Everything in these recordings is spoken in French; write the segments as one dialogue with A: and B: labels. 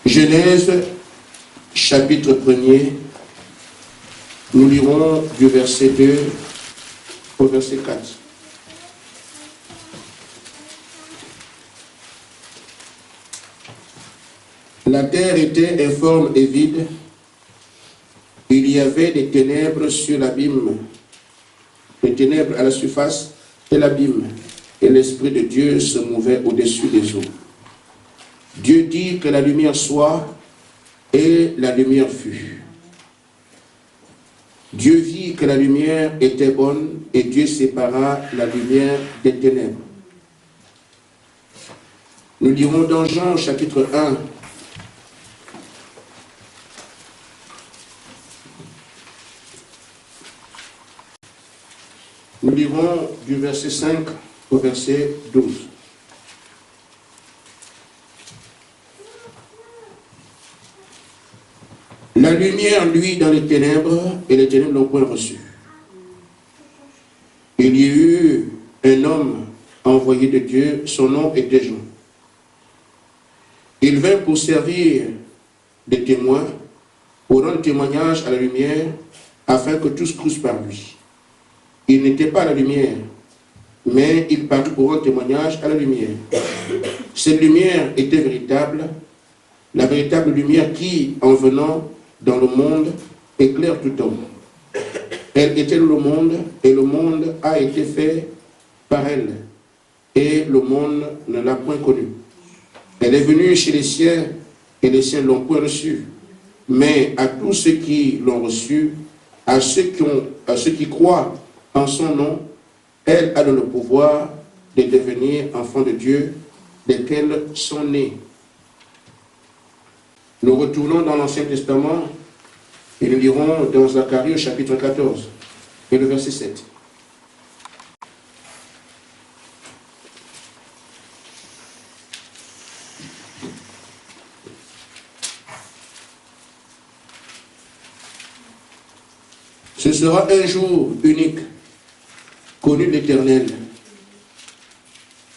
A: Genèse, chapitre 1er, nous lirons du verset 2 au verset 4. La terre était informe et vide. Il y avait des ténèbres sur l'abîme, des ténèbres à la surface de l'abîme, et l'Esprit de Dieu se mouvait au-dessus des eaux. Dieu dit que la lumière soit, et la lumière fut. Dieu vit que la lumière était bonne, et Dieu sépara la lumière des ténèbres. Nous lirons dans Jean chapitre 1, nous lirons du verset 5 au verset 12. La lumière luit dans les ténèbres, et les ténèbres n'ont point reçu. Il y eut un homme envoyé de Dieu, son nom était Jean. Il vint pour servir de témoin, pour rendre témoignage à la lumière, afin que tous crussent par lui. Il n'était pas la lumière, mais il parut pour rendre témoignage à la lumière. Cette lumière était véritable, la véritable lumière qui, en venant dans le monde, éclaire tout homme. Elle était le monde, et le monde a été fait par elle, et le monde ne l'a point connue. Elle est venue chez les siens, et les siens ne l'ont point reçue. Mais à tous ceux qui l'ont reçue, à ceux qui croient en son nom, elle a le pouvoir de devenir enfants de Dieu, desquels sont nés. Nous retournons dans l'Ancien Testament et nous lirons dans Zacharie au chapitre 14 et le verset 7. Ce sera un jour unique, connu de l'Éternel,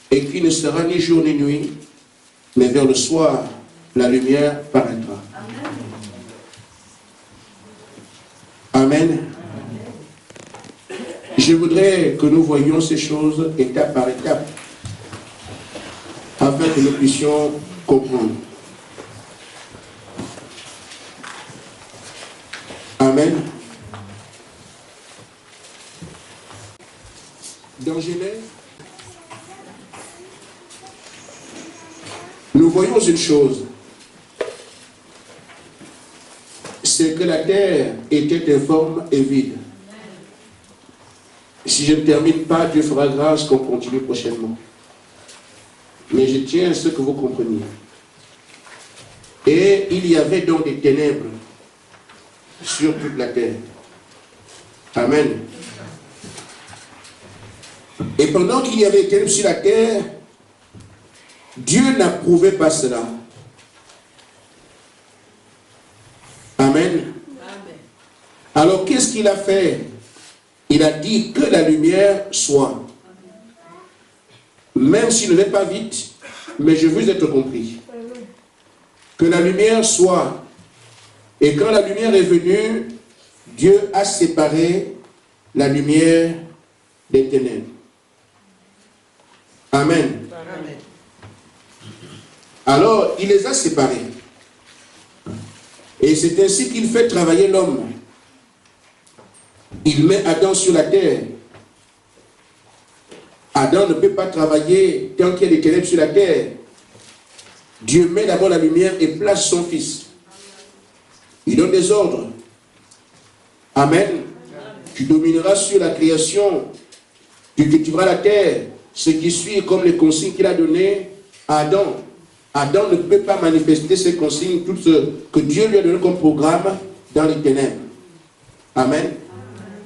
A: et qui ne sera ni jour ni nuit, mais vers le soir, la lumière paraîtra. Amen. Je voudrais que nous voyions ces choses étape par étape, afin que nous puissions comprendre. Amen. Dans Genèse, nous voyons une chose, c'est que la terre était informe et vide. Si je ne termine pas, Dieu fera grâce qu'on continue prochainement. Mais je tiens à ce que vous compreniez. Et il y avait donc des ténèbres sur toute la terre. Amen. Et pendant qu'il y avait des ténèbres sur la terre, Dieu n'approuvait pas cela. Amen. Alors qu'est-ce qu'il a fait? Il a dit que la lumière soit. Même s'il ne va pas vite, mais je veux être compris. Que la lumière soit. Et quand la lumière est venue, Dieu a séparé la lumière des ténèbres. Amen. Amen. Alors, il les a séparés. Et c'est ainsi qu'il fait travailler l'homme. Il met Adam sur la terre. Adam ne peut pas travailler tant qu'il y a des ténèbres sur la terre. Dieu met d'abord la lumière et place son fils. Il donne des ordres. Amen. Tu domineras sur la création. Tu cultiveras la terre. Ce qui suit comme les consignes qu'il a données à Adam. Adam ne peut pas manifester ces consignes, tout ce que Dieu lui a donné comme programme dans les ténèbres. Amen.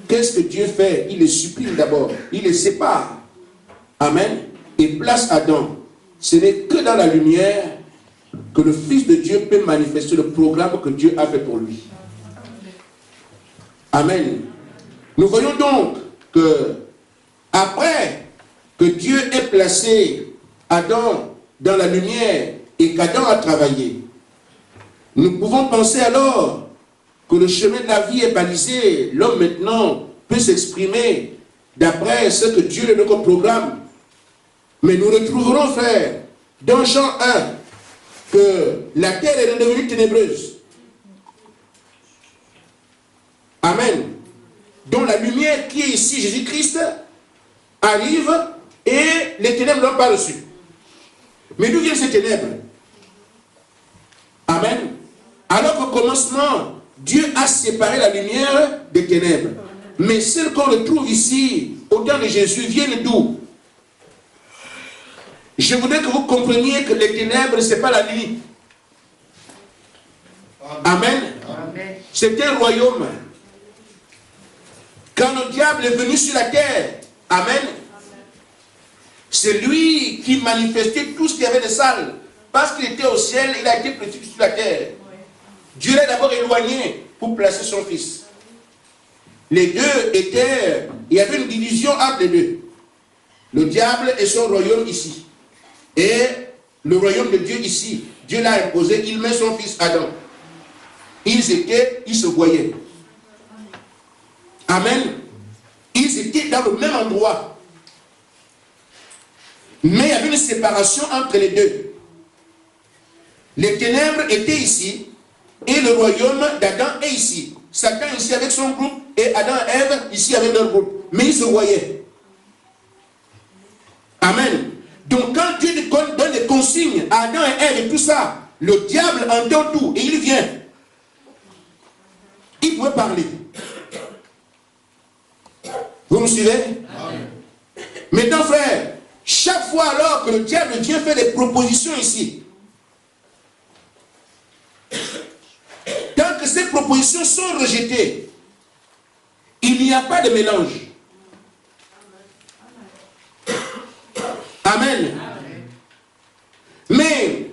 A: Qu'est-ce que Dieu fait? Il les supprime d'abord. Il les sépare. Amen. Et place Adam. Ce n'est que dans la lumière que le Fils de Dieu peut manifester le programme que Dieu a fait pour lui. Amen. Nous voyons donc que après que Dieu ait placé Adam dans la lumière et qu'Adam a travaillé, Nous pouvons penser alors que le chemin de la vie est balisé. L'homme maintenant peut s'exprimer d'après ce que Dieu lui donne comme programme. Mais nous retrouverons, frère, dans Jean 1, que la terre est devenue ténébreuse. Amen. Donc la lumière qui est ici, Jésus-Christ, arrive et les ténèbres n'ont pas reçu. Mais d'où viennent ces ténèbres? Amen. Alors qu'au commencement, Dieu a séparé la lumière des ténèbres. Mais celles qu'on retrouve ici, au temps de Jésus, viennent d'où? Je voudrais que vous compreniez que les ténèbres, ce n'est pas la nuit. Amen. Amen. C'est un royaume. Quand le diable est venu sur la terre, amen, c'est lui qui manifestait tout ce qu'il y avait de sale. Parce qu'il était au ciel, il a été précipité sur la terre. Dieu l'a d'abord éloigné pour placer son fils. Les deux étaient, il y avait une division entre les deux. Le diable et son royaume ici. Et le royaume de Dieu ici. Dieu l'a imposé, il met son fils Adam. Ils se voyaient. Amen. Ils étaient dans le même endroit. Mais il y avait une séparation entre les deux. Les ténèbres étaient ici et le royaume d'Adam est ici. Satan ici avec son groupe et Adam et Ève ici avec leur groupe. Mais ils se voyaient. Amen. Donc quand Dieu donne des consignes à Adam et Ève et tout ça, le diable entend tout et il vient. Il pouvait parler. Vous me suivez? Amen. Maintenant, frère, chaque fois alors que le diable vient faire des propositions ici, tant que ces propositions sont rejetées, il n'y a pas de mélange. Amen. Amen. Mais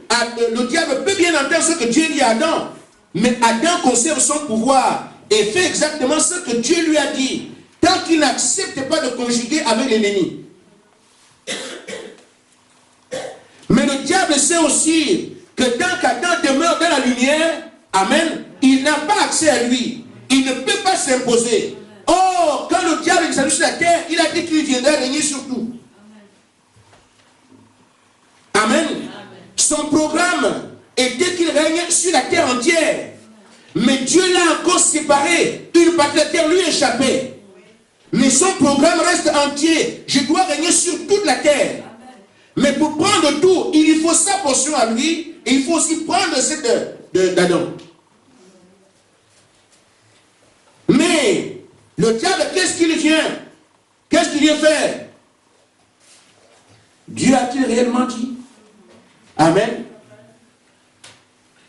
A: le diable peut bien entendre ce que Dieu dit à Adam, mais Adam conserve son pouvoir et fait exactement ce que Dieu lui a dit, tant qu'il n'accepte pas de conjuguer avec l'ennemi. Mais le diable sait aussi que tant qu'Adam demeure dans la lumière, amen, il n'a pas accès à lui. Il ne peut pas s'imposer. Or, quand le diable est allé sur la terre, il a dit qu'il viendrait régner sur tout. Amen. Son programme était qu'il règne sur la terre entière. Mais Dieu l'a encore séparé. Une partie de la terre lui échappait. Mais son programme reste entier. Je dois régner sur toute la terre. Mais pour prendre tout, il faut sa portion à lui. Et il faut aussi prendre celle d'Adam. Mais le diable, qu'est-ce qu'il vient? Qu'est-ce qu'il vient faire? Dieu a-t-il réellement dit? Amen.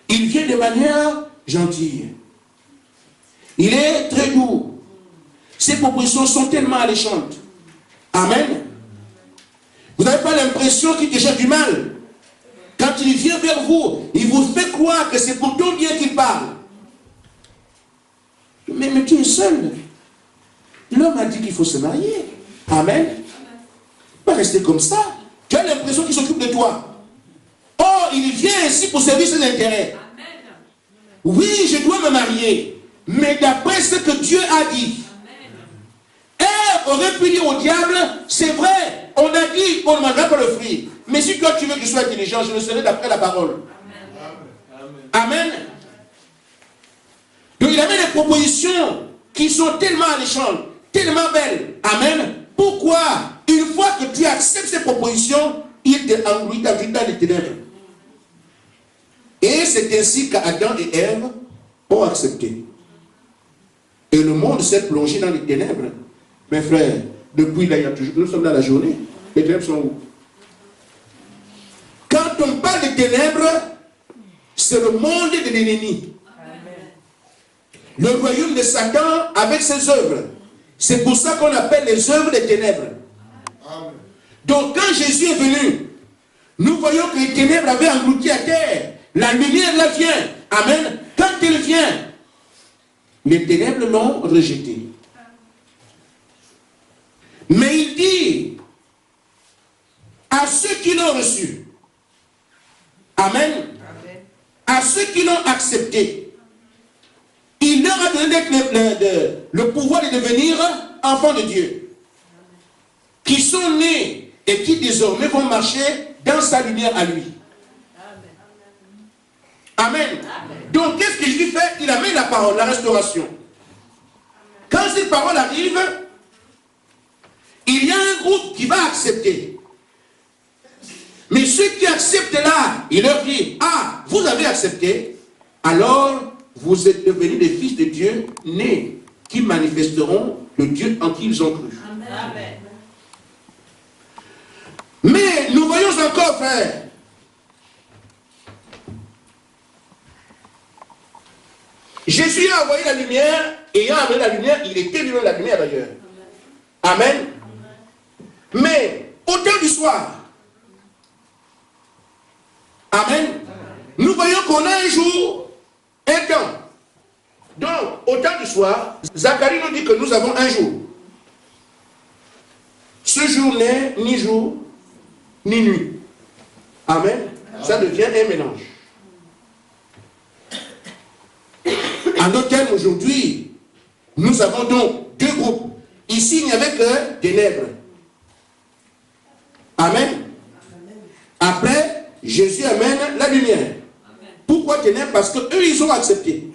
A: Il vient de manière gentille. Il est très doux. Ses propositions sont tellement alléchantes. Amen. Vous n'avez pas l'impression qu'il te cherche du mal. Quand il vient vers vous, il vous fait croire que c'est pour ton bien qu'il parle. Mais tu es seul. L'homme a dit qu'il faut se marier. Amen. Pas rester comme ça. Tu as l'impression qu'il s'occupe de toi. Oh, il vient ici pour servir ses intérêts. Oui, je dois me marier. Mais d'après ce que Dieu a dit, Ève aurait pu dire au diable, c'est vrai, on a dit qu'on ne mangera pas le fruit. Mais si toi tu veux que je sois intelligent, je le serai d'après la parole. Amen. Amen. Donc il avait des propositions qui sont tellement alléchantes, tellement belles. Amen. Pourquoi, une fois que tu acceptes ces propositions, il t'englouit dans les ténèbres. Et c'est ainsi qu'Adam et Ève ont accepté. Et le monde s'est plongé dans les ténèbres. Mes frères, depuis là, il y a toujours, nous sommes dans la journée. Les ténèbres sont où? Quand on parle de ténèbres, c'est le monde de l'ennemi. Le royaume de Satan avec ses œuvres. C'est pour ça qu'on appelle les œuvres des ténèbres. Amen. Donc quand Jésus est venu, nous voyons que les ténèbres avaient englouti la terre. La lumière là vient. Amen. Quand elle vient, les ténèbres l'ont rejeté. Mais il dit à ceux qui l'ont reçu. Amen. À ceux qui l'ont accepté, il leur a donné le pouvoir de devenir enfants de Dieu, qui sont nés et qui désormais vont marcher dans sa lumière à lui. Amen. Donc, qu'est-ce que Jésus fait? Il amène la parole, la restauration. Quand cette parole arrive, il y a un groupe qui va accepter. Mais ceux qui acceptent là, il leur dit, ah, vous avez accepté, alors vous êtes devenus des fils de Dieu nés, qui manifesteront le Dieu en qui ils ont cru. Amen. Mais nous voyons encore, frère, Jésus a envoyé la lumière, et ayant amené la lumière, il était lui-même la lumière d'ailleurs. Amen. Mais au temps du soir, amen, nous voyons qu'on a un jour, un temps. Donc, au temps du soir, Zacharie nous dit que nous avons un jour. Ce jour n'est ni jour, ni nuit. Amen. Ça devient un mélange. En d'autres termes, aujourd'hui, nous avons donc deux groupes. Ici, il n'y avait que ténèbres. Amen. Après, Jésus amène la lumière. Pourquoi ténèbres? Parce qu'eux, ils ont accepté.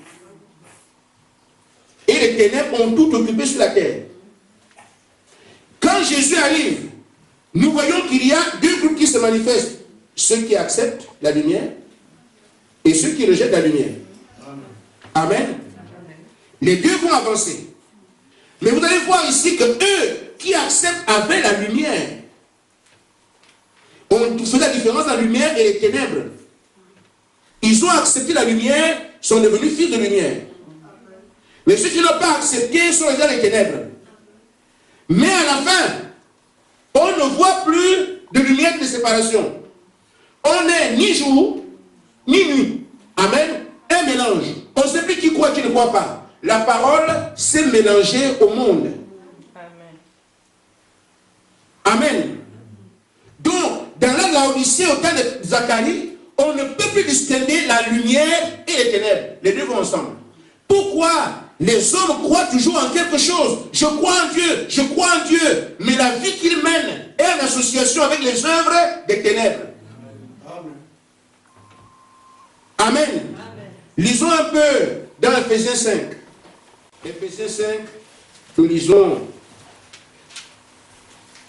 A: Et les ténèbres ont tout occupé sur la terre. Quand Jésus arrive, nous voyons qu'il y a deux groupes qui se manifestent. Ceux qui acceptent la lumière et ceux qui rejettent la lumière. Amen. Les deux vont avancer. Mais vous allez voir ici que eux qui acceptent avec la lumière, on fait la différence entre la lumière et les ténèbres. Ils ont accepté la lumière, sont devenus fils de lumière. Mais ceux qui n'ont pas accepté sont déjà les ténèbres. Mais à la fin, on ne voit plus de lumière de séparation. On n'est ni jour, ni nuit. Amen. Un mélange. On ne sait plus qui croit, qui ne croit pas. La parole s'est mélangée au monde. Amen. Amen. Donc, dans la Laodicée, au temps de Zacharie, on ne peut plus distinguer la lumière et les ténèbres. Les deux vont ensemble. Pourquoi les hommes croient toujours en quelque chose? Je crois en Dieu, je crois en Dieu. Mais la vie qu'ils mènent est en association avec les œuvres des ténèbres. Amen. Amen. Lisons un peu dans Ephésiens 5. Ephésiens 5, nous lisons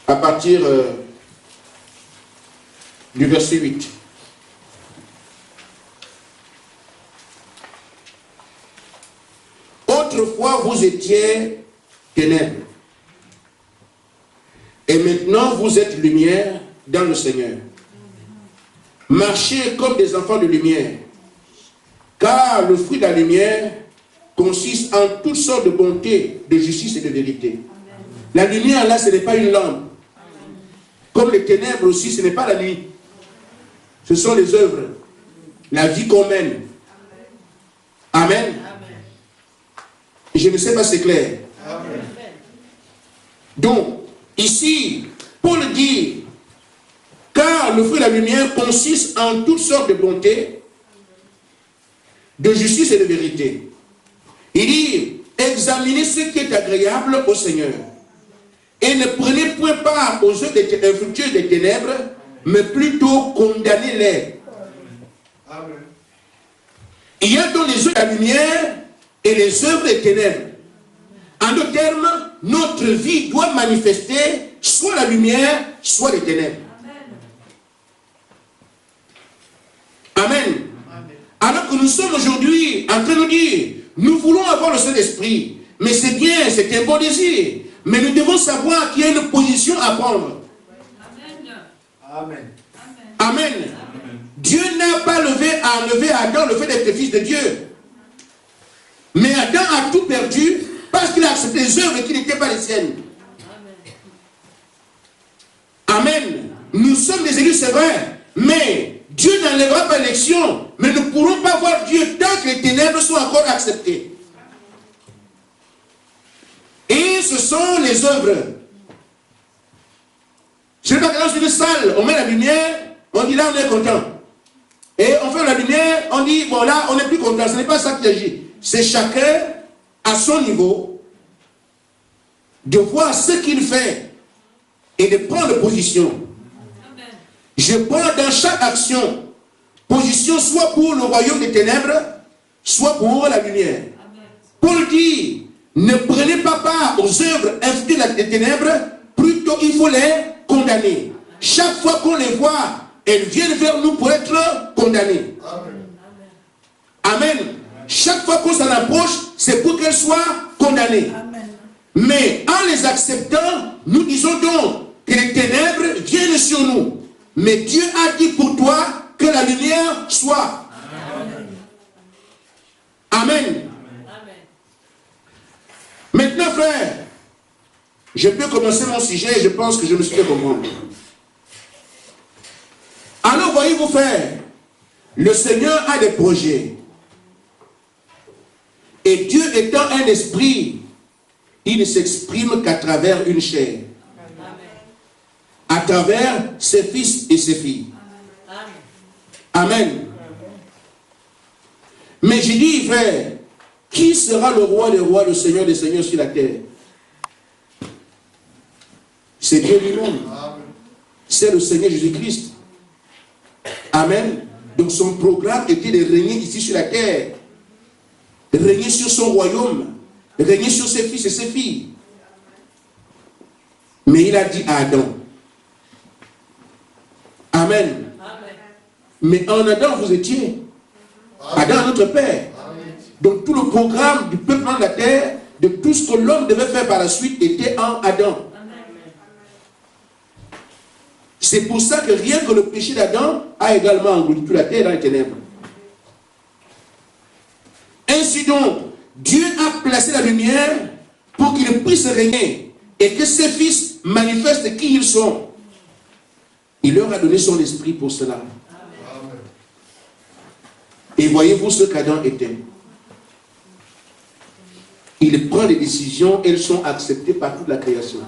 A: à partir du verset 8. Autrefois, vous étiez ténèbres. Et maintenant, vous êtes lumière dans le Seigneur. Marchez comme des enfants de lumière. Car le fruit de la lumière consiste en toutes sortes de bonté, de justice et de vérité. La lumière, là, ce n'est pas une lampe. Comme les ténèbres aussi, ce n'est pas la nuit. Ce sont les œuvres, la vie qu'on mène. Amen. Je ne sais pas si c'est clair. Amen. Donc, ici, Paul dit, car le fruit de la lumière consiste en toutes sortes de bonté, de justice et de vérité. Il dit, examinez ce qui est agréable au Seigneur. Et ne prenez point part aux œuvres infructueuses des ténèbres, mais plutôt condamnez-les. Il y a donc les œuvres de la lumière et les œuvres des ténèbres. En d'autres termes, notre vie doit manifester soit la lumière, soit les ténèbres. Amen. Alors que nous sommes aujourd'hui en train de nous dire, nous voulons avoir le Saint-Esprit, mais c'est bien, c'est un bon désir. Mais nous devons savoir qu'il y a une position à prendre. Amen. Amen. Amen. Dieu n'a pas enlevé à Adam le fait d'être fils de Dieu. Mais Adam a tout perdu parce qu'il a accepté les œuvres qui n'étaient pas les siennes. Amen. Nous sommes des élus, c'est vrai, mais Dieu n'enlèvera pas l'élection. Mais nous ne pourrons pas voir Dieu tant que les ténèbres sont encore acceptées. Et ce sont les œuvres. Je ne sais pas que dans une salle, on met la lumière, on dit là on est content. Et on fait la lumière, on dit, bon là, on n'est plus content. Ce n'est pas ça qui agit. C'est chacun, à son niveau, de voir ce qu'il fait et de prendre position. Amen. Je prends dans chaque action position soit pour le royaume des ténèbres, soit pour la lumière. Amen. Paul dit, ne prenez pas part aux œuvres infidèles des ténèbres, plutôt il faut les condamner. Chaque fois qu'on les voit, elles viennent vers nous pour être condamnées. Amen. Amen. Chaque fois qu'on s'en approche, c'est pour qu'elles soient condamnées. Amen. Mais en les acceptant, nous disons donc que les ténèbres viennent sur nous. Mais Dieu a dit pour toi que la lumière soit. Amen. Amen. Amen. Maintenant, frère, je peux commencer mon sujet et je pense que je me suis fait comprendre. Alors, voyez-vous, frère, le Seigneur a des projets. Et Dieu étant un esprit, il ne s'exprime qu'à travers une chair. À travers ses fils et ses filles. Amen. Mais j'ai dit, frère, qui sera le roi des rois, le Seigneur des seigneurs sur la terre? C'est Dieu lui-même. C'est le Seigneur Jésus-Christ. Amen. Donc son programme était de régner ici sur la terre. De régner sur son royaume. De régner sur ses fils et ses filles. Mais il a dit à Adam. Amen. Amen. Mais en Adam, vous étiez. Adam, notre Père. Donc tout le programme du peuple de la terre, de tout ce que l'homme devait faire par la suite, était en Adam. C'est pour ça que rien que le péché d'Adam a également englouti toute la terre dans les ténèbres. Ainsi donc, Dieu a placé la lumière pour qu'il puisse régner et que ses fils manifestent qui ils sont. Il leur a donné son esprit pour cela. Amen. Et voyez-vous ce qu'Adam était. Il prend des décisions, elles sont acceptées par toute la création.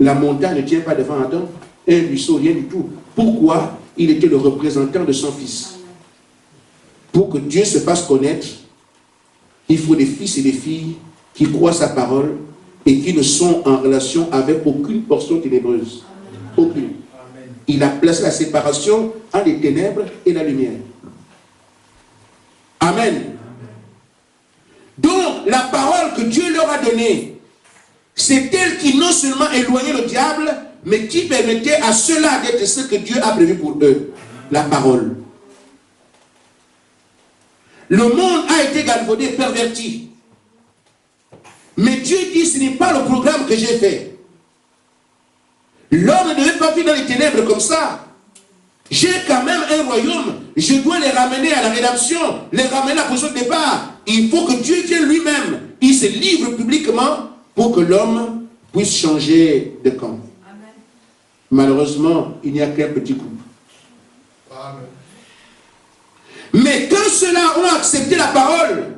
A: La montagne ne tient pas devant Adam, un ruisseau, rien du tout. Pourquoi? Il était le représentant de son fils. Pour que Dieu se fasse connaître, il faut des fils et des filles qui croient sa parole et qui ne sont en relation avec aucune portion ténébreuse. Aucune. Il a placé la séparation entre les ténèbres et la lumière. Amen. Donc, la parole que Dieu leur a donnée, c'est elle qui non seulement éloignait le diable, mais qui permettait à ceux-là d'être ce que Dieu a prévu pour eux. La parole. Le monde a été galvaudé, perverti. Mais Dieu dit, ce n'est pas le programme que j'ai fait. L'homme ne devait pas vivre dans les ténèbres comme ça. J'ai quand même un royaume. Je dois les ramener à la rédemption, les ramener à la position de départ. Il faut que Dieu vienne lui-même. Il se livre publiquement pour que l'homme puisse changer de camp. Amen. Malheureusement, il n'y a qu'un petit coup. Amen. Mais quand ceux-là ont accepté la parole,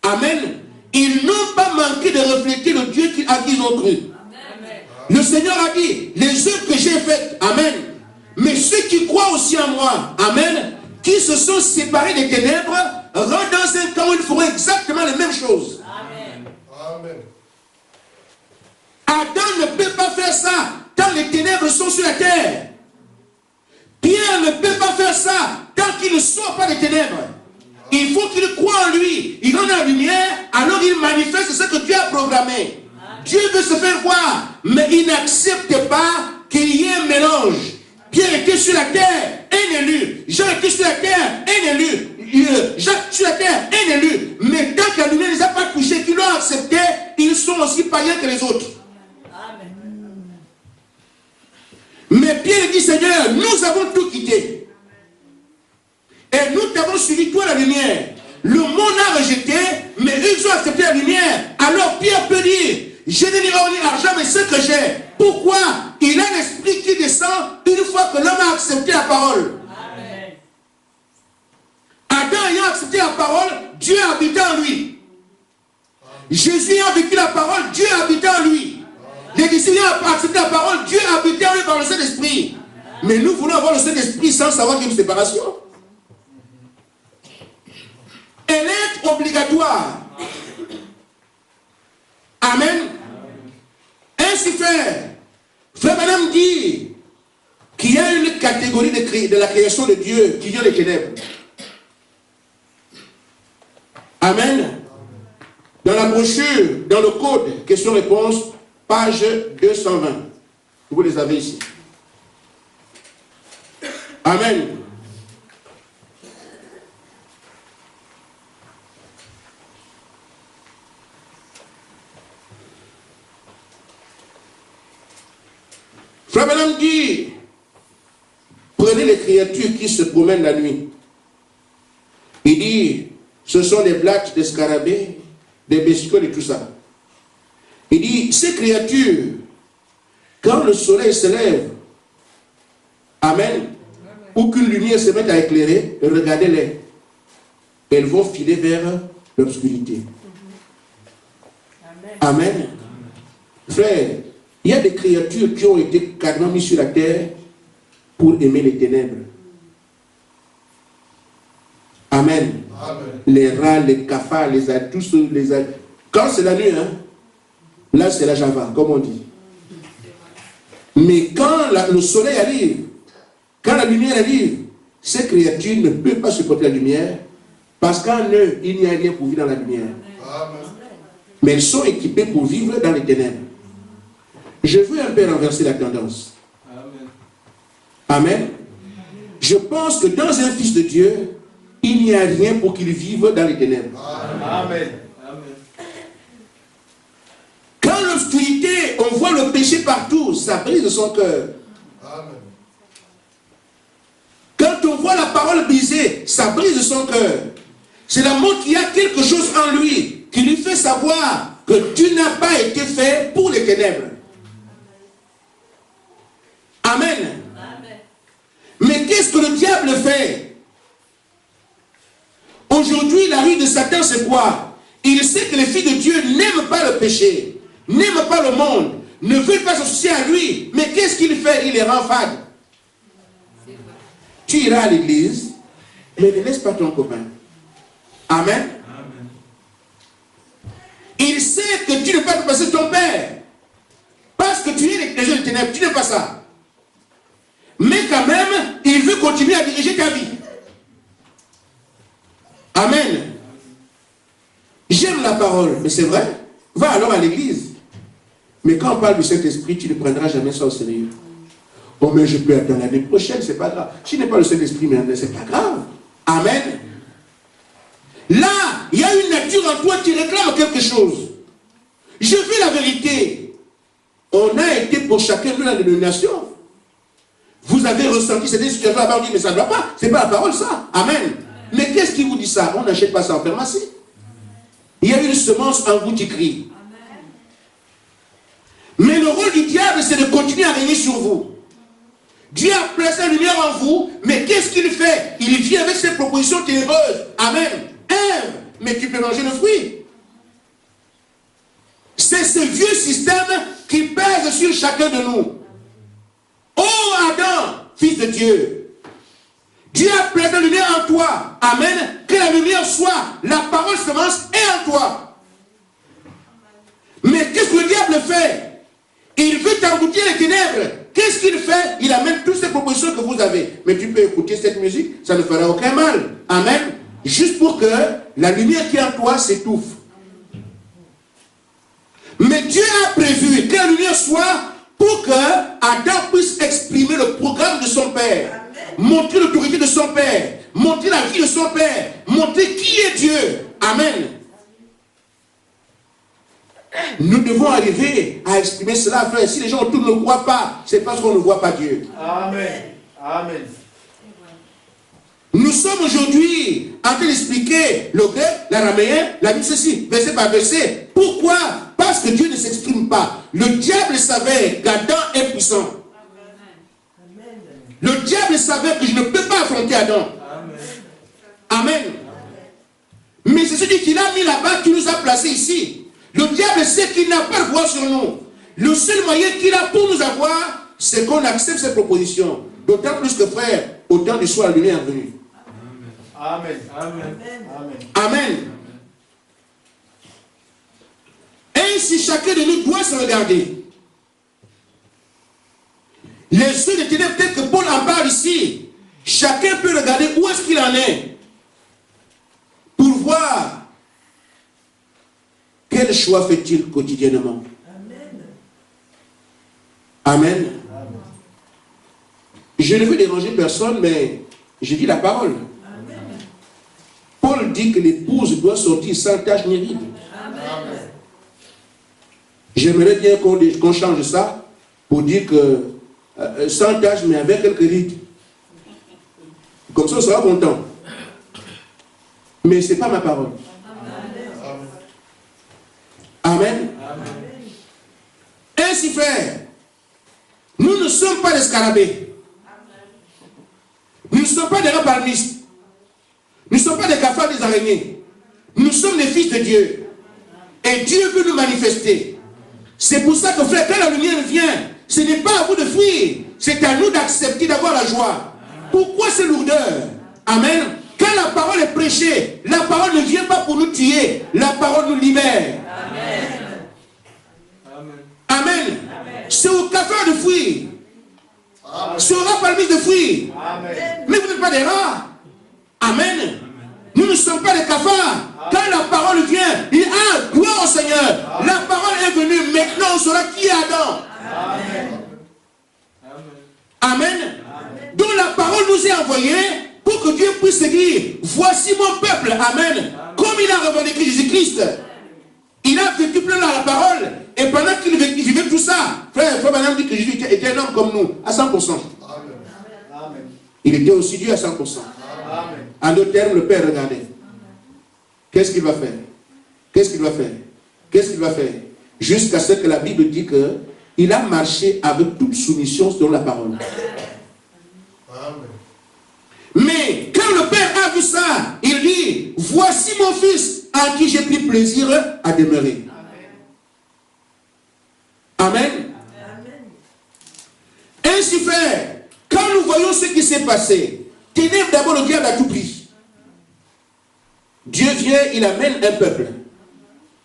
A: amen, ils n'ont pas manqué de refléter le Dieu à qui ils ont cru. Amen. Le Seigneur a dit, les œuvres que j'ai faites, amen, mais ceux qui croient aussi en moi, amen, qui se sont séparés des ténèbres, rentrent dans un camp où ils feront exactement les mêmes choses. Amen. Amen. Adam ne peut pas faire ça tant les ténèbres sont sur la terre. Pierre ne peut pas faire ça tant qu'il ne sort pas des ténèbres. Il faut qu'il croie en lui. Il en a la lumière, alors il manifeste ce que Dieu a programmé. Dieu veut se faire voir, mais il n'accepte pas qu'il y ait un mélange. Pierre était sur la terre, un élu. Jean était sur la terre, un élu. Jacques sur la terre, un élu. Mais tant que la lumière ne les a pas touchés, qu'ils l'ont accepté, ils sont aussi païens que les autres. Mais Pierre dit, Seigneur, nous avons tout quitté. Et nous t'avons suivi, toi, la lumière. Le monde a rejeté, mais ils ont accepté la lumière. Alors Pierre peut dire, je n'ai ni or ni argent, mais ce que j'ai. Pourquoi? Il a l'esprit qui descend une fois que l'homme a accepté la parole. Amen. Adam ayant accepté la parole, Dieu a habité en lui. Jésus ayant vécu la parole, Dieu a habité en lui. Les disciples ayant accepté la parole, Dieu a habité en lui par le Saint-Esprit. Mais nous voulons avoir le Saint-Esprit sans savoir qu'il y a une séparation. Elle est obligatoire. Amen. Ainsi fait, Frère Branham dit qu'il y a une catégorie de la création de Dieu qui vient des ténèbres. Amen. Dans la brochure, dans le code, question-réponse, page 220. Vous les avez ici. Amen. Frère Branham dit, prenez les créatures qui se promènent la nuit. Il dit, ce sont des blattes, des scarabées, des bestioles et tout ça. Il dit, ces créatures, quand le soleil se lève, amen, ou qu'une lumière se mette à éclairer, regardez-les. Elles vont filer vers l'obscurité. Amen. Frère, il y a des créatures qui ont été carrément mises sur la terre pour aimer les ténèbres. Amen. Amen. Les rats, les cafards, tous les... Quand c'est la nuit, hein, là c'est la Java, comme on dit. Mais quand le soleil arrive, quand la lumière arrive, ces créatures ne peuvent pas supporter la lumière parce qu'en eux, il n'y a rien pour vivre dans la lumière. Amen. Mais elles sont équipées pour vivre dans les ténèbres. Je veux un peu renverser la tendance. Amen. Amen. Je pense que dans un fils de Dieu, il n'y a rien pour qu'il vive dans les ténèbres. Amen. Quand l'obscurité, on voit le péché partout, ça brise son cœur. Amen. Quand on voit la parole brisée, ça brise son cœur. C'est la montre qu'il y a quelque chose en lui qui lui fait savoir que tu n'as pas été fait pour les ténèbres. Amen. Amen. Mais qu'est-ce que le diable fait? Aujourd'hui, la rue de Satan, c'est quoi? Il sait que les filles de Dieu n'aiment pas le péché, n'aiment pas le monde, ne veulent pas s'associer à lui. Mais qu'est-ce qu'il fait? Il les rend fades. Tu iras à l'église, mais ne laisse pas ton copain. Amen. Amen. Il sait que tu ne peux pas passer ton père. Parce que tu es les jeunes de ténèbres, tu n'es pas ça. Mais quand même, il veut continuer à diriger ta vie. Amen. J'aime la parole, mais c'est vrai. Va alors à l'église. Mais quand on parle du Saint-Esprit, tu ne prendras jamais ça au sérieux. Oh, mais je peux attendre l'année prochaine, c'est pas grave. Si tu n'es pas le Saint-Esprit, mais c'est pas grave. Amen. Là, il y a une nature en toi qui réclame quelque chose. Je veux la vérité. On a été pour chacun de la dénomination. Vous avez ressenti cette situation là-bas, on dit, mais ça ne va pas. C'est pas la parole, ça. Amen. Mais qu'est-ce qui vous dit ça? On n'achète pas ça en pharmacie. Il y a une semence en vous qui crie. Mais le rôle du diable, c'est de continuer à régner sur vous. Dieu a placé la lumière en vous, mais qu'est-ce qu'il fait? Il vient avec ses propositions ténébreuses. Amen. Ève, mais tu peux manger le fruit. C'est ce vieux système qui pèse sur chacun de nous. Oh Adam, fils de Dieu, Dieu a placé la lumière en toi. Amen. Que la lumière soit, la parole semence est en toi. Mais qu'est-ce que le diable fait? Il veut t'engloutir les ténèbres. Qu'est-ce qu'il fait? Il amène toutes ces propositions que vous avez. Mais tu peux écouter cette musique, ça ne fera aucun mal. Amen. Juste pour que la lumière qui est en toi s'étouffe. Mais Dieu a prévu que la lumière soit pour que Adam puisse exprimer le programme de son Père. Montrer l'autorité de son Père. Montrer la vie de son Père. Montrer qui est Dieu. Amen. Nous devons arriver à exprimer cela, frère. Si les gens autour ne croient pas, c'est parce qu'on ne voit pas Dieu. Amen. Amen. Nous sommes aujourd'hui en train d'expliquer le grec, l'araméen, la Bible, ceci, verset par verset. Pourquoi? Parce que Dieu ne s'exprime pas. Le diable savait qu'Adam est puissant. Le diable savait que je ne peux pas affronter Adam. Amen. Mais c'est celui qui l'a mis là-bas, qui nous a placés ici. Le diable sait qu'il n'a pas de pouvoir sur nous. Le seul moyen qu'il a pour nous avoir, c'est qu'on accepte cette proposition. D'autant plus que, frère, autant de soi la lumière est venue.
B: Amen.
A: Amen. Amen. Ainsi, chacun de nous doit se regarder. Les yeux des ténèbres, peut-être que Paul en parle ici. Chacun peut regarder où est-ce qu'il en est pour voir quel choix fait-il quotidiennement. Amen. Amen. Je ne veux déranger personne, mais je dis la parole. Amen. Paul dit que l'épouse doit sortir sans tache ni ride. J'aimerais bien qu'on change ça pour dire que sans tache, mais avec quelques rides. Comme ça, on sera content. Mais ce n'est pas ma parole. Amen. Amen. Ainsi, frère, nous ne sommes pas des scarabées. Nous ne sommes pas des rabarnistes. Nous ne sommes pas des cafards, des araignées. Nous sommes les fils de Dieu. Et Dieu veut nous manifester. C'est pour ça que, frère, quand la lumière vient, ce n'est pas à vous de fuir. C'est à nous d'accepter, d'avoir la joie. Pourquoi ces lourdeurs? Amen. Quand la parole est prêchée, la parole ne vient pas pour nous tuer. La parole nous libère. Amen. Amen. C'est au cafard de fuir. C'est au rabarniste de fuir. Mais vous n'êtes pas des rats. Amen. Nous ne sommes pas des cafards. Quand la parole vient, il a gloire au Seigneur. La parole est venue. Maintenant, on saura qui est Adam. Amen. Donc la parole nous est envoyée pour que Dieu puisse se dire, voici mon peuple. Amen. Comme il a revendiqué Jésus-Christ. Il a vécu plein dans la parole. Et pendant qu'il vivait tout ça, frère Madame dit que Jésus était un homme comme nous, à 100%. Amen. Il était aussi Dieu à 100%. Amen. En d'autres termes, le Père regardait. Qu'est-ce qu'il va faire? Qu'est-ce qu'il va faire? Qu'est-ce qu'il va faire? Jusqu'à ce que la Bible dit qu'il a marché avec toute soumission selon la parole. Amen. Mais quand le Père a vu ça, il dit, voici mon fils en qui j'ai pris plaisir à demeurer. Amen. Amen. Ainsi, frère, quand nous voyons ce qui s'est passé, ténèbres d'abord, le diable a tout pris. Dieu vient, il amène un peuple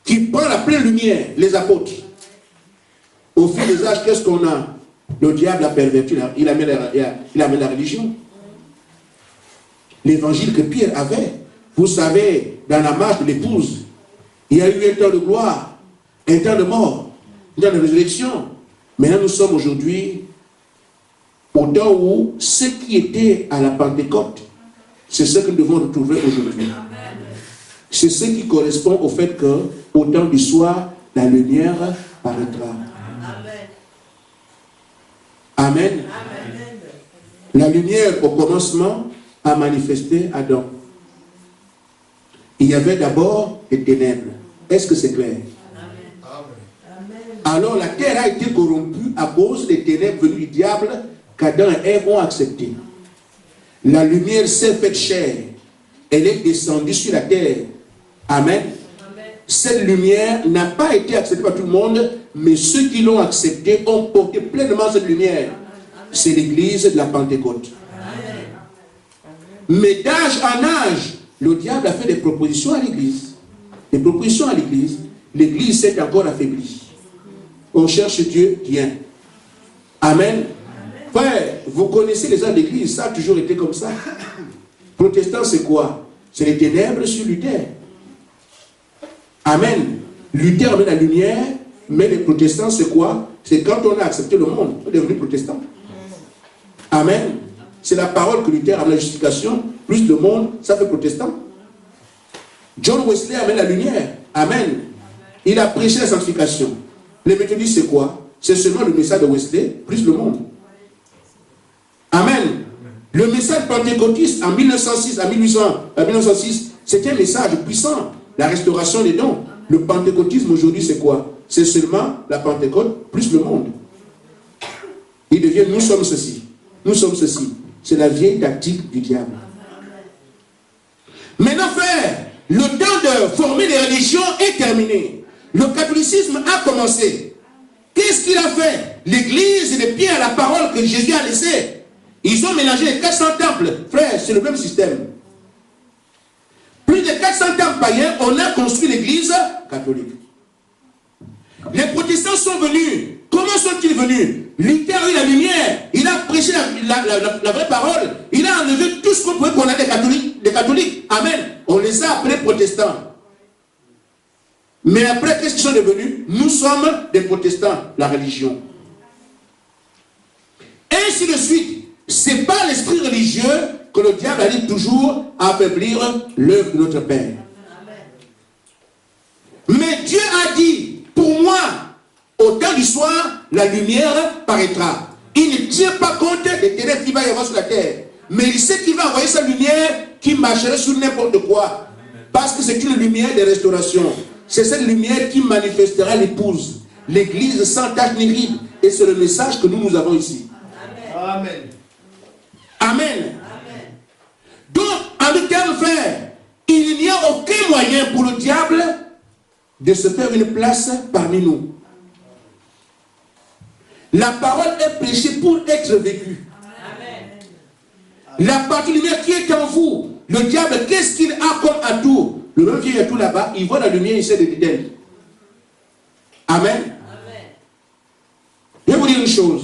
A: qui prend la pleine lumière, les apôtres. Au fil des âges, qu'est-ce qu'on a? Le diable a perverti, il amène la religion. L'évangile que Pierre avait, vous savez, dans la marche de l'épouse, il y a eu un temps de gloire, un temps de mort, un temps de résurrection. Maintenant, nous sommes aujourd'hui au temps où ce qui était à la Pentecôte, c'est ce que nous devons retrouver aujourd'hui. C'est ce qui correspond au fait que, au temps du soir, la lumière paraîtra. Amen. Amen. La lumière, au commencement, a manifesté Adam. Il y avait d'abord des ténèbres. Est-ce que c'est clair? Amen. Alors la terre a été corrompue à cause des ténèbres venues du diable qu'Adam et Ève ont accepté. La lumière s'est faite chair. Elle est descendue sur la terre. Amen. Cette lumière n'a pas été acceptée par tout le monde, mais ceux qui l'ont acceptée ont porté pleinement cette lumière. C'est l'église de la Pentecôte. Mais d'âge en âge, le diable a fait des propositions à l'église. Des propositions à l'église. L'église s'est encore affaiblie. On cherche Dieu, bien. Amen. Frère, vous connaissez les âges de l'église, ça a toujours été comme ça. Protestant, c'est quoi? C'est les ténèbres sur Luther. Amen. Luther amène la lumière, mais les protestants, c'est quoi? C'est quand on a accepté le monde, on est devenu protestant. Amen. C'est la parole que Luther amène la justification, plus le monde, ça fait protestant. John Wesley amène la lumière. Amen. Il a prêché la sanctification. Les méthodistes, c'est quoi? C'est seulement le message de Wesley, plus le monde. Amen. Le message pentecôtiste en 1906, à 1906, c'était un message puissant. La restauration des dons. Le pentecôtisme aujourd'hui, c'est quoi? C'est seulement la Pentecôte plus le monde. Il devient, nous sommes ceci. Nous sommes ceci. C'est la vieille tactique du diable. Maintenant, frère, le temps de former des religions est terminé. Le catholicisme a commencé. Qu'est-ce qu'il a fait? l'église et les pieds à la parole que Jésus a laissée. Ils ont mélangé les 400 temples. Frère, c'est le même système. Plus de 400 temples païens, on a construit l'église catholique. Les protestants sont venus. Comment sont-ils venus? Luther a eu la lumière. Il a prêché la vraie parole. Il a enlevé tout ce qu'on pouvait qu'on a des catholiques. Amen. On les a appelés protestants. Mais après, qu'est-ce qu'ils sont devenus? Nous sommes des protestants, la religion. Ainsi de suite. Ce n'est pas l'esprit religieux que le diable arrive toujours à affaiblir l'œuvre de notre Père. Mais Dieu a dit, pour moi, au temps du soir, la lumière paraîtra. Il ne tient pas compte des ténèbres qui va y avoir sur la terre. Mais il sait qu'il va envoyer sa lumière qui marcherait sur n'importe quoi. Parce que c'est une lumière de restauration. C'est cette lumière qui manifestera l'épouse. L'église sans tache ni ride. Et c'est le message que nous avons ici.
B: Amen.
A: Amen. Donc, en d'autres termes, frère, il n'y a aucun moyen pour le diable de se faire une place parmi nous. La parole est prêchée pour être vécue. La partie lumière qui est en vous, le diable, qu'est-ce qu'il a comme atout? Le même vieil atout là-bas, il voit la lumière, il sait de l'éternel. Amen. Je vais vous dire une chose.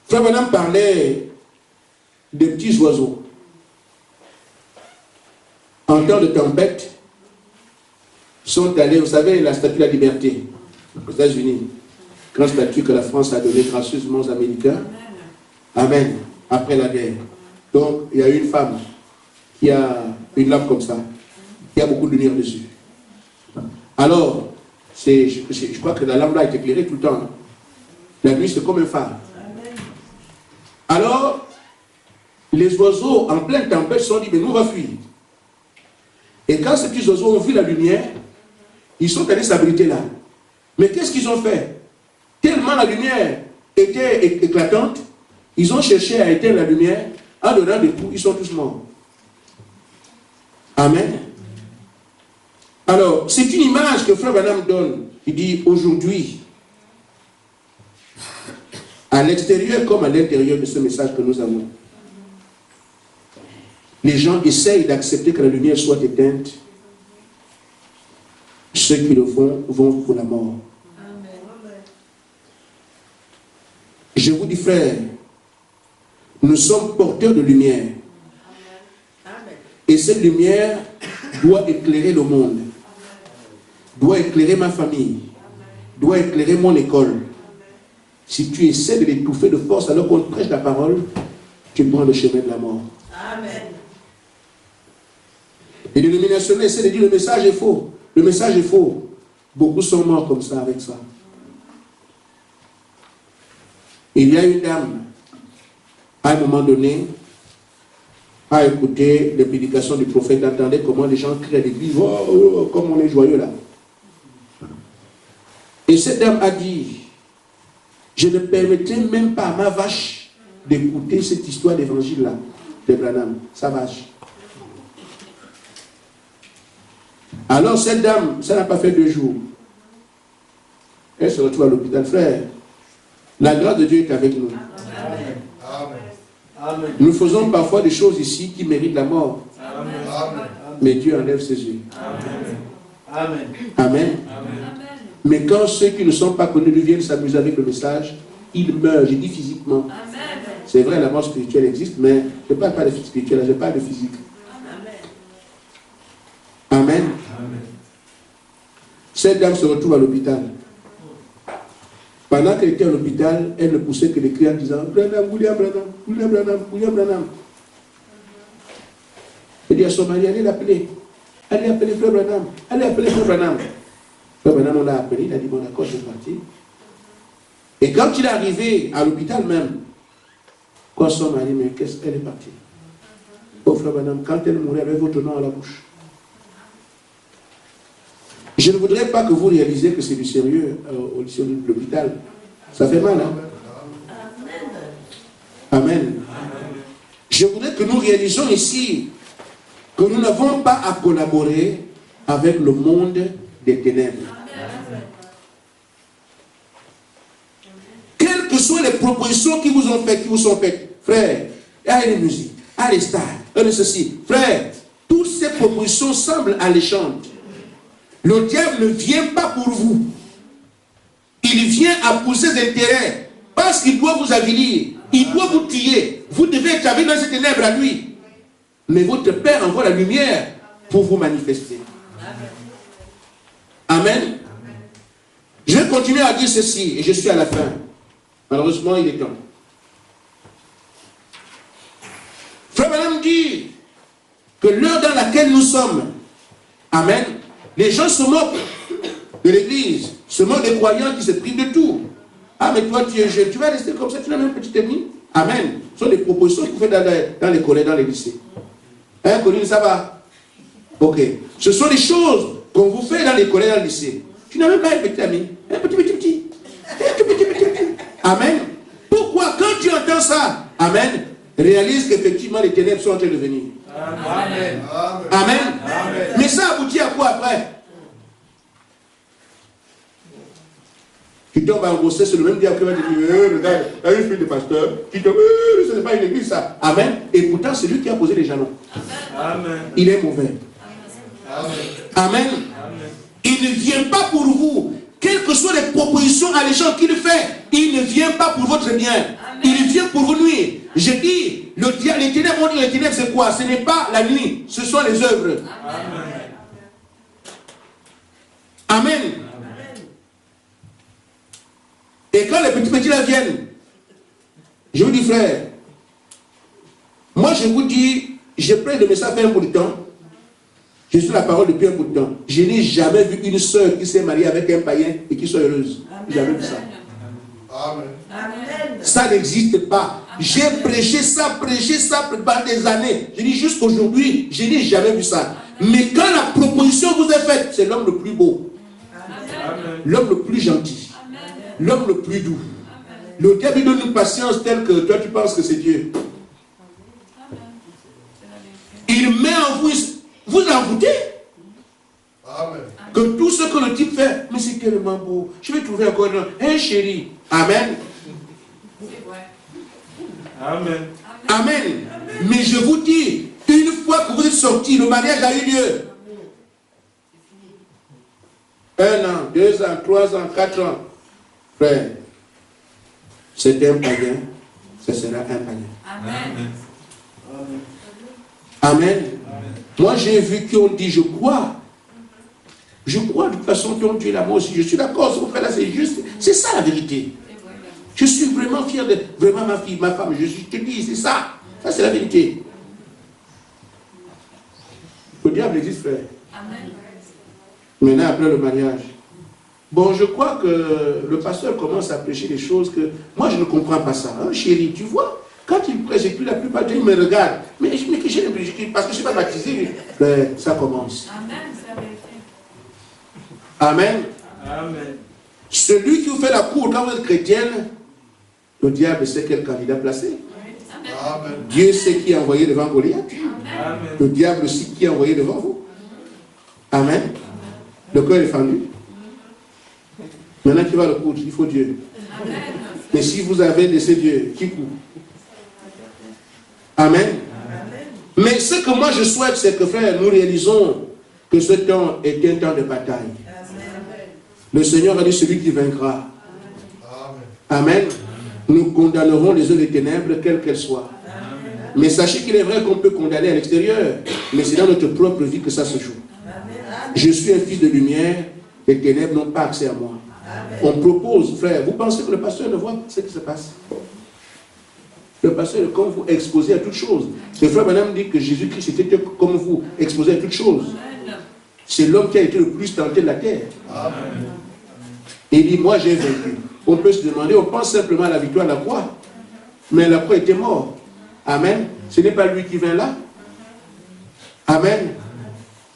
A: Frère Branham parlait des petits oiseaux. En temps de tempête, sont allés, vous savez, la statue de la liberté aux États-Unis. Grande statue que la France a donnée gracieusement aux Américains. Amen. Après la guerre. Donc, il y a une femme qui a une lampe comme ça, qui a beaucoup de lumière dessus. Alors, je crois que la lampe là est éclairée tout le temps. La nuit, c'est comme un phare. Alors, les oiseaux, en pleine tempête, se sont dit, mais nous, on va fuir. Et quand ces petits oiseaux ont vu la lumière, ils sont allés s'abriter là. Mais qu'est-ce qu'ils ont fait? Tellement la lumière était éclatante, ils ont cherché à éteindre la lumière. En donnant des coups, ils sont tous morts. Amen. Alors, c'est une image que Frère Branham donne. Il dit, aujourd'hui, à l'extérieur comme à l'intérieur de ce message que nous avons, les gens essayent d'accepter que la lumière soit éteinte. Ceux qui le font vont pour la mort. Amen. Je vous dis, frère, nous sommes porteurs de lumière. Amen. Et cette lumière doit éclairer le monde, doit éclairer ma famille, doit éclairer mon école. Si tu essaies de l'étouffer de force alors qu'on prêche la parole, tu prends le chemin de la mort. Amen. Les dénominationnaires essaient de dire le message est faux. Le message est faux. Beaucoup sont morts comme ça avec ça. Il y a une dame, à un moment donné, a écouté les prédications du prophète, entendait comment les gens crient à l'église, oh, oh, comme on est joyeux là. Et cette dame a dit, je ne permettrai même pas à ma vache d'écouter cette histoire d'évangile là, de Branham, sa vache. Alors cette dame, ça n'a pas fait 2 jours. Elle se retrouve à l'hôpital. Frère, la grâce de Dieu est avec nous. Amen. Amen. Nous faisons parfois des choses ici qui méritent la mort. Amen. Mais Dieu enlève ses yeux. Amen. Amen. Amen. Mais quand ceux qui ne sont pas connus lui viennent s'amuser avec le message, ils meurent, je dis physiquement. C'est vrai, la mort spirituelle existe, mais je ne parle pas de spirituel, je parle de physique. Amen. Amen. Cette dame se retrouve à l'hôpital. Pendant qu'elle était à l'hôpital, elle ne poussait que des cris en disant Branham, William Branham, William Branham, William Branham. Elle dit à son mari, allez l'appeler. Allez appeler Frère Branham. Allez appeler Frère Branham. Frère Branham, on l'a appelé, il a dit bon d'accord, je vais partir. Et quand il est arrivé à l'hôpital même, quand son mari, mais qu'est-ce qu'elle est partie? Oh Frère Branham, quand elle mourait avec votre nom à la bouche. Je ne voudrais pas que vous réalisiez que c'est du sérieux au lycée de l'hôpital. Ça fait mal, hein? Amen. Amen. Je voudrais que nous réalisions ici que nous n'avons pas à collaborer avec le monde des ténèbres. quelles que soient les propositions qui vous sont faites, frère, allez les musiques, allez les stars, allez ceci, frère, toutes ces propositions semblent alléchantes. Le diable ne vient pas pour vous. Il vient à pousser ses intérêts parce qu'il doit vous avilir, il doit vous tuer. Vous devez être avec dans ces ténèbres à lui. Mais votre Père envoie la lumière pour vous manifester. Amen. Je vais continuer à dire ceci et je suis à la fin. Malheureusement, il est temps. Frère Madame dit que l'heure dans laquelle nous sommes, amen, les gens se moquent de l'église, se moquent des croyants qui se privent de tout. Ah, mais toi, tu es jeune, tu vas rester comme ça, tu n'as même pas petit ami. Amen. Ce sont des propositions que vous faites dans les collèges, dans les lycées. Hein, Colline, ça va? Ok. Ce sont des choses qu'on vous fait dans les collèges, dans les lycées. Tu n'as même pas un petit ami. Un petit. Amen. Pourquoi? Quand tu entends ça, amen, réalise qu'effectivement les ténèbres sont en train de venir. Amen. Amen. Amen. Mais ça aboutit à quoi après? Tu tombes en grossesse, c'est le même diable qui va te dire, regarde, il y a une fille de pasteur, qui tombe, ce n'est pas une église ça. Amen. Et pourtant, c'est lui qui a posé les jalons. Amen. Il est mauvais. Amen. Amen. Amen. Il ne vient pas pour vous. Quelles que soient les propositions alléchantes qu'il fait, il ne vient pas pour votre bien. Amen. Il vient pour vous nuire. Je dis, les ténèbres, on dit les ténèbres, c'est quoi? Ce n'est pas la nuit, ce sont les œuvres. Amen. Amen. Et quand les petits là viennent, je vous dis, frère, moi je vous dis, j'ai pris de message fait un bout de temps. Je suis la parole depuis un bout de temps. Je n'ai jamais vu une sœur qui s'est mariée avec un païen et qui soit heureuse. J'ai jamais vu ça. Amen. Ça n'existe pas. J'ai prêché ça pendant des années. Je dis jusqu'aujourd'hui, je n'ai jamais vu ça. Mais quand la proposition vous est faite, c'est l'homme le plus beau, l'homme le plus gentil, l'homme le plus doux. Le diable donne une patience telle que toi tu penses que c'est Dieu. Il met en vous, vous envoûtez. Que tout ce que le type fait, mais c'est tellement beau. Je vais trouver encore un chéri. Amen. Amen. Amen. Mais je vous dis, une fois que vous êtes sortis, le mariage a eu lieu. 1 an, 2 ans, 3 ans, 4 ans. Frère, c'est un païen, ce sera un païen. Amen. Amen. Moi j'ai vu qu'on dit je crois. Je crois de toute façon ton Dieu est là, moi aussi. Je suis d'accord, ce qu'on fait là c'est juste. C'est ça la vérité. Je suis vraiment fier de vraiment ma fille, ma femme. Je te dis, c'est ça. Ça c'est la vérité. Le diable existe, frère. Amen. Maintenant, après le mariage. Bon, je crois que le pasteur commence à prêcher des choses que moi je ne comprends pas ça. Hein, chérie, tu vois, quand il prêche, et puis la plupart du temps, il me regarde. Mais je me dis, parce que je ne suis pas baptisé. Ça commence. Amen. Amen. Amen. Celui qui vous fait la cour quand vous êtes chrétienne, le diable sait quel candidat placer. Amen. Dieu sait qui a envoyé devant Goliath. Amen. Le diable sait qui a envoyé devant vous. Amen. Le cœur est fendu. Maintenant qui va le coudre, il faut Dieu. Amen. Mais si vous avez laissé Dieu, qui court? Amen. Amen. Mais ce que moi je souhaite, c'est que frère, nous réalisons que ce temps est un temps de bataille. Amen. Le Seigneur a dit celui qui vaincra. Amen. Amen. Nous condamnerons les œuvres des ténèbres, quelles qu'elles soient. Amen. Mais sachez qu'il est vrai qu'on peut condamner à l'extérieur, mais c'est dans notre propre vie que ça se joue. Amen. Je suis un fils de lumière, les ténèbres n'ont pas accès à moi. Amen. On propose, frère, vous pensez que le pasteur ne voit pas ce qui se passe? Le pasteur est comme vous, exposé à toutes choses. Le frère Madame dit que Jésus-Christ était comme vous, exposé à toutes choses. C'est l'homme qui a été le plus tenté de la terre. Amen. Et il dit, moi j'ai vaincu. On peut se demander, on pense simplement à la victoire de la croix. Mais la croix était morte. Amen. Ce n'est pas lui qui vient là. Amen.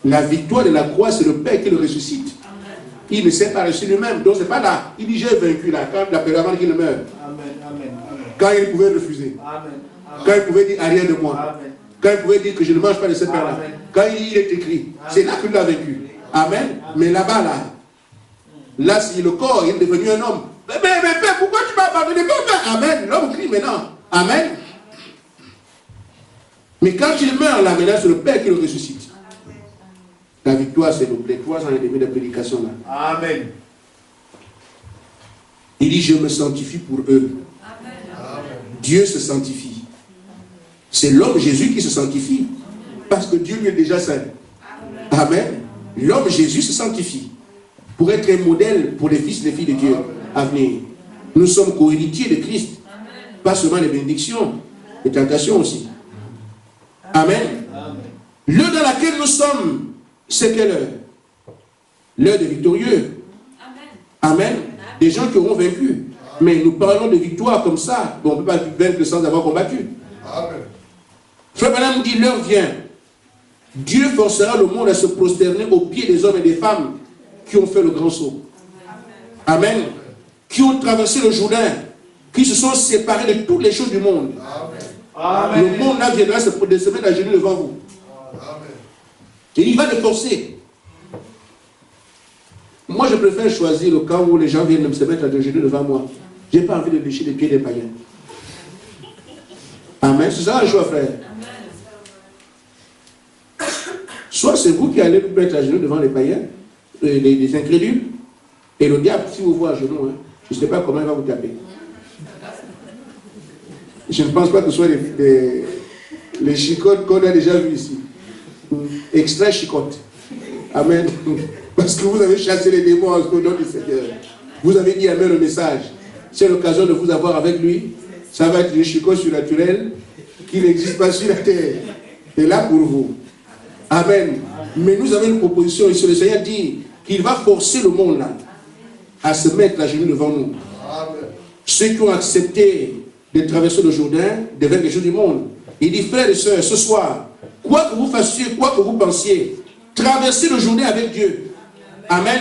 A: La victoire de la croix, c'est le Père qui le ressuscite. Il ne s'est pas reçu lui-même. Donc c'est pas là. Il dit, j'ai vaincu là, quand la période avant qu'il ne meure. Quand il pouvait refuser. Amen. Quand il pouvait dire, arrière de moi. Amen. Quand il pouvait dire que je ne mange pas de cette pain-là. Quand il est écrit, c'est là qu'il l'a vaincu. Amen. Mais là-bas, là, si le corps est devenu un homme, mais peu pourquoi tu m'as abandonné? Amen. L'homme crie maintenant. Amen. Mais quand il meurt là, maintenant c'est le Père qui le ressuscite. La victoire, c'est les 3 ans et demi de prédication là.
B: Amen.
A: Il dit, je me sanctifie pour eux.
B: Amen.
A: Dieu se sanctifie. C'est l'homme Jésus qui se sanctifie. Parce que Dieu lui est déjà saint. Amen. L'homme Jésus se sanctifie. Pour être un modèle pour les fils et les filles de Dieu à venir. Nous sommes co-héritiers de Christ. Pas seulement les bénédictions, les tentations aussi. Amen. L'heure dans laquelle nous sommes, c'est quelle heure? L'heure des victorieux. Amen. Des gens qui auront vaincu. Mais nous parlons de victoire comme ça. Bon, on ne peut pas vaincre sans avoir combattu. Amen. Frère Branham nous dit, l'heure vient. Dieu forcera le monde à se prosterner aux pieds des hommes et des femmes qui ont fait le grand saut. Amen. Qui ont traversé le Jourdain, qui se sont séparés de toutes les choses du monde. Amen. Le monde là viendra se mettre à genoux devant vous. Amen. Et il va les forcer. Moi, je préfère choisir le cas où les gens viennent se mettre à genoux devant moi. Je n'ai pas envie de lécher les pieds des païens. Amen. C'est ça le choix, frère. Soit c'est vous qui allez vous mettre à genoux devant les païens, les incrédules, et le diable, si vous voyez à genoux, hein, je ne sais pas comment il va vous taper. Je ne pense pas que ce soit les chicottes qu'on a déjà vues ici. Extrait chicotte. Amen. Parce que vous avez chassé les démons au nom du Seigneur. Vous avez dit Amen au message. C'est l'occasion de vous avoir avec lui. Ça va être des chicots surnaturels qui n'existent pas sur la terre. Et là pour vous. Amen. Mais nous avons une proposition ici. Le Seigneur dit qu'il va forcer le monde là à se mettre à genoux devant nous. Amen. Ceux qui ont accepté de traverser le Jourdain deviennent les gens du monde. Il dit, frères et sœurs, ce soir, quoi que vous fassiez, quoi que vous pensiez, traversez le Jourdain avec Dieu. Amen.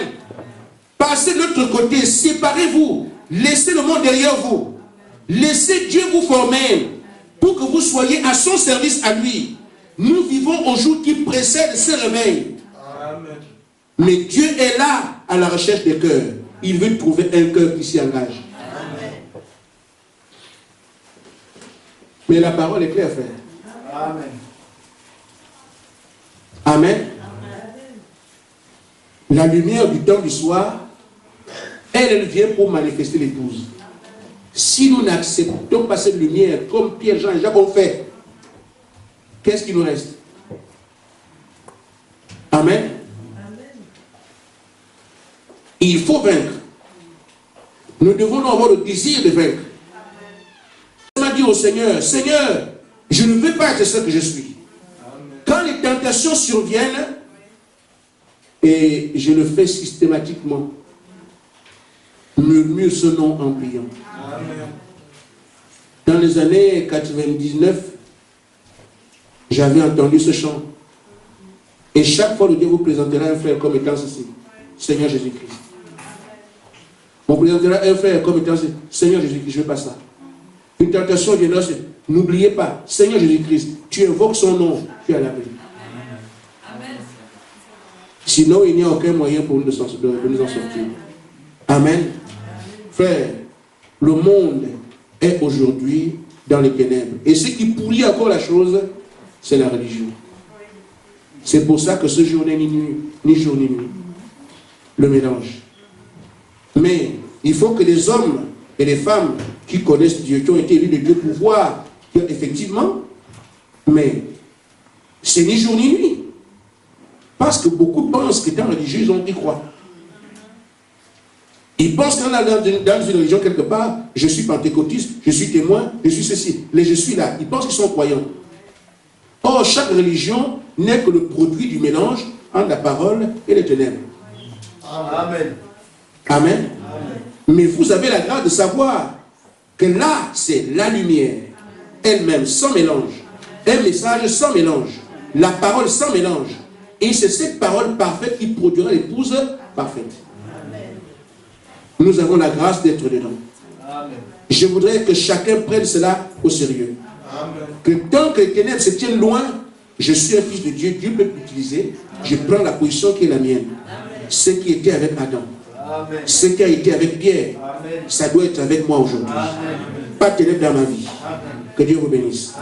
A: Passez de l'autre côté, séparez-vous, laissez le monde derrière vous. Laissez Dieu vous former pour que vous soyez à son service à lui. Nous vivons au jour qui précède ce réveil. Amen. Mais Dieu est là à la recherche des cœurs. Il veut trouver un cœur qui s'y engage. Amen. Mais la parole est claire, frère. Amen. Amen. La lumière du temps du soir, elle vient pour manifester l'épouse. Si nous n'acceptons pas cette lumière, comme Pierre, Jean et Jacques ont fait, qu'est-ce qui nous reste? Amen. Il faut vaincre. Nous devons avoir le désir de vaincre. On m'a dit au Seigneur, Seigneur, je ne veux pas être ce que je suis. Quand les tentations surviennent, et je le fais systématiquement, murmure ce nom en priant. Amen. Dans les années 99, j'avais entendu ce chant. Et chaque fois, le Dieu vous présentera un frère comme étant ceci. Seigneur Jésus-Christ. On présentera un frère comme étant ceci. Seigneur Jésus-Christ, je ne veux pas ça. Une tentation viendra, n'oubliez pas, Seigneur Jésus-Christ, tu invoques son nom, tu as la paix. Sinon, il n'y a aucun moyen pour nous de nous en sortir. Amen. Frère, le monde est aujourd'hui dans les ténèbres. Et ce qui pourrit encore la chose, c'est la religion. C'est pour ça que ce jour n'est ni nuit, ni jour ni nuit. Le mélange. Mais il faut que les hommes et les femmes qui connaissent Dieu, qui ont été élus de Dieu pour voir qu'effectivement, mais c'est ni jour ni nuit. Parce que beaucoup pensent qu'étant religieux, ils ont y croire. Ils pensent qu'on est dans une religion quelque part, je suis pentecôtiste, je suis témoin, je suis ceci. Les je suis là. Ils pensent qu'ils sont croyants. Or, chaque religion n'est que le produit du mélange entre la parole et les ténèbres. Amen. Amen. Mais vous avez la grâce de savoir que là, c'est la lumière elle-même, sans mélange. Un message sans mélange. La parole sans mélange. Et c'est cette parole parfaite qui produira l'épouse parfaite. Amen. Nous avons la grâce d'être dedans. Amen. Je voudrais que chacun prenne cela au sérieux. Amen. Que tant que les ténèbres se tiennent loin, je suis un fils de Dieu, Dieu peut m'utiliser. Je prends la position qui est la mienne. Amen. Ce qui était avec Adam. Amen. Ce qui a été avec Pierre, ça doit être avec moi aujourd'hui. Pas de ténèbres dans ma vie. Que Dieu vous bénisse.